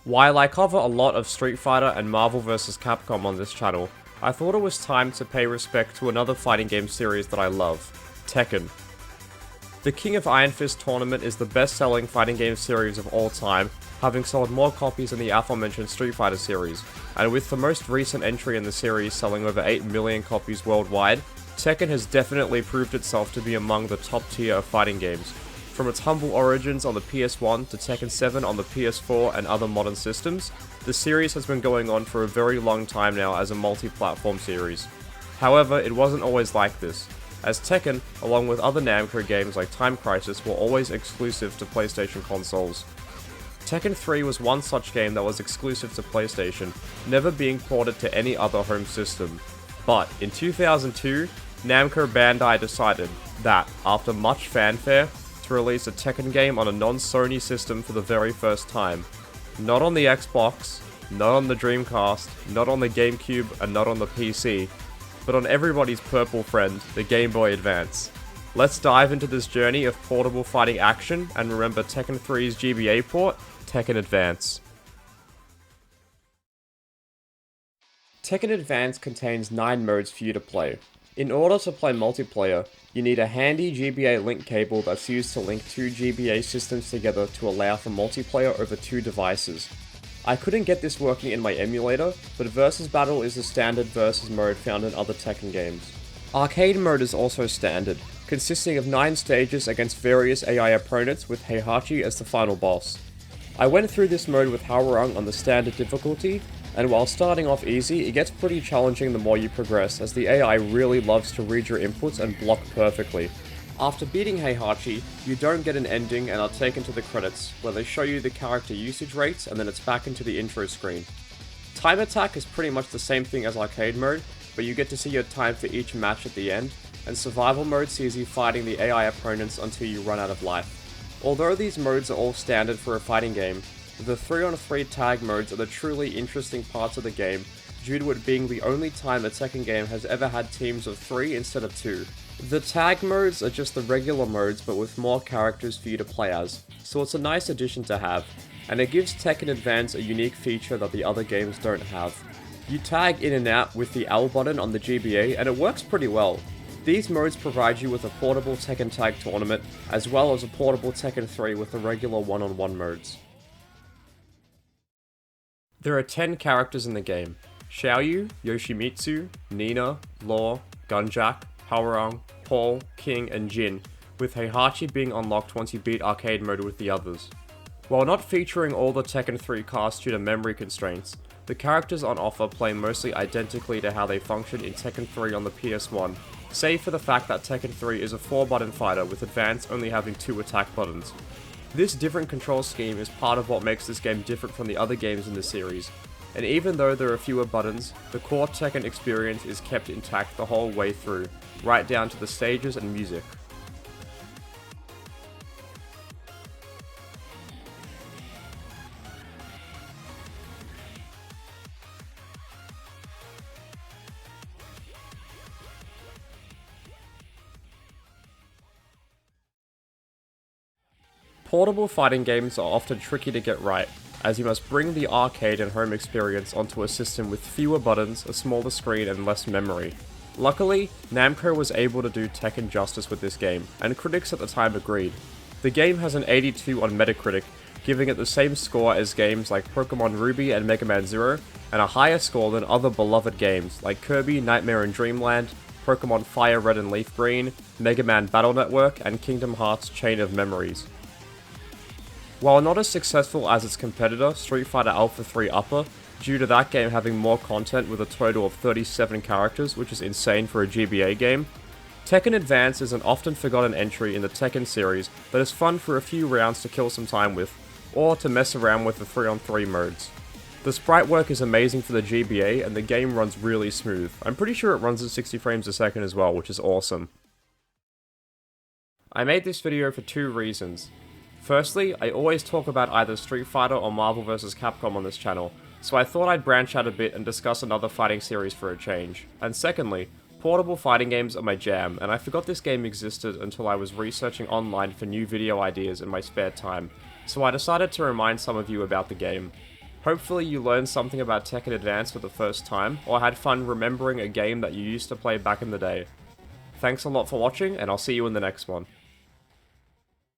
While I cover a lot of Street Fighter and Marvel vs. Capcom on this channel, I thought it was time to pay respect to another fighting game series that I love, Tekken. The King of Iron Fist tournament is the best-selling fighting game series of all time, having sold more copies than the aforementioned Street Fighter series, and with the most recent entry in the series selling over 8 million copies worldwide, Tekken has definitely proved itself to be among the top tier of fighting games. From its humble origins on the PS1 to Tekken 7 on the PS4 and other modern systems, the series has been going on for a very long time now as a multi-platform series. However, it wasn't always like this, as Tekken, along with other Namco games like Time Crisis, were always exclusive to PlayStation consoles. Tekken 3 was one such game that was exclusive to PlayStation, never being ported to any other home system. But in 2002, Namco Bandai decided that, after much fanfare, to release a Tekken game on a non-Sony system for the very first time. Not on the Xbox, not on the Dreamcast, not on the GameCube, and not on the PC, but on everybody's purple friend, the Game Boy Advance. Let's dive into this journey of portable fighting action and remember Tekken 3's GBA port, Tekken Advance. Tekken Advance contains 9 modes for you to play. In order to play multiplayer, you need a handy GBA link cable that's used to link 2 GBA systems together to allow for multiplayer over 2 devices. I couldn't get this working in my emulator, but Versus Battle is the standard versus mode found in other Tekken games. Arcade mode is also standard, consisting of 9 stages against various AI opponents with Heihachi as the final boss. I went through this mode with Hwoarang on the standard difficulty, and while starting off easy, it gets pretty challenging the more you progress, as the AI really loves to read your inputs and block perfectly. After beating Heihachi, you don't get an ending and are taken to the credits, where they show you the character usage rates and then it's back into the intro screen. Time attack is pretty much the same thing as arcade mode, but you get to see your time for each match at the end, and survival mode sees you fighting the AI opponents until you run out of life. Although these modes are all standard for a fighting game, the 3-on-3 tag modes are the truly interesting parts of the game, due to it being the only time a Tekken game has ever had teams of 3 instead of 2. The tag modes are just the regular modes but with more characters for you to play as, so it's a nice addition to have, and it gives Tekken Advance a unique feature that the other games don't have. You tag in and out with the L button on the GBA and it works pretty well. These modes provide you with a portable Tekken Tag Tournament, as well as a portable Tekken 3 with the regular one-on-one modes. There are 10 characters in the game: Xiaoyu, Yoshimitsu, Nina, Law, Gunjak, Hwoarang, Paul, King, and Jin, with Heihachi being unlocked once you beat arcade mode with the others. While not featuring all the Tekken 3 cast due to memory constraints, the characters on offer play mostly identically to how they functioned in Tekken 3 on the PS1, save for the fact that Tekken 3 is a 4-button fighter with Advance only having 2 attack buttons. This different control scheme is part of what makes this game different from the other games in the series, and even though there are fewer buttons, the core Tekken experience is kept intact the whole way through, right down to the stages and music. Portable fighting games are often tricky to get right, as you must bring the arcade and home experience onto a system with fewer buttons, a smaller screen, and less memory. Luckily, Namco was able to do Tekken justice with this game, and critics at the time agreed. The game has an 82 on Metacritic, giving it the same score as games like Pokemon Ruby and Mega Man Zero, and a higher score than other beloved games like Kirby, Nightmare in Dreamland, Pokemon Fire Red and Leaf Green, Mega Man Battle Network, and Kingdom Hearts Chain of Memories. While not as successful as its competitor, Street Fighter Alpha 3 Upper, due to that game having more content with a total of 37 characters, which is insane for a GBA game, Tekken Advance is an often forgotten entry in the Tekken series that is fun for a few rounds to kill some time with, or to mess around with the 3-on-3 modes. The sprite work is amazing for the GBA and the game runs really smooth. I'm pretty sure it runs at 60 frames a second as well, which is awesome. I made this video for 2 reasons. Firstly, I always talk about either Street Fighter or Marvel vs. Capcom on this channel, so I thought I'd branch out a bit and discuss another fighting series for a change. And secondly, portable fighting games are my jam, and I forgot this game existed until I was researching online for new video ideas in my spare time, so I decided to remind some of you about the game. Hopefully you learned something about Tekken Advance for the first time, or had fun remembering a game that you used to play back in the day. Thanks a lot for watching, and I'll see you in the next one.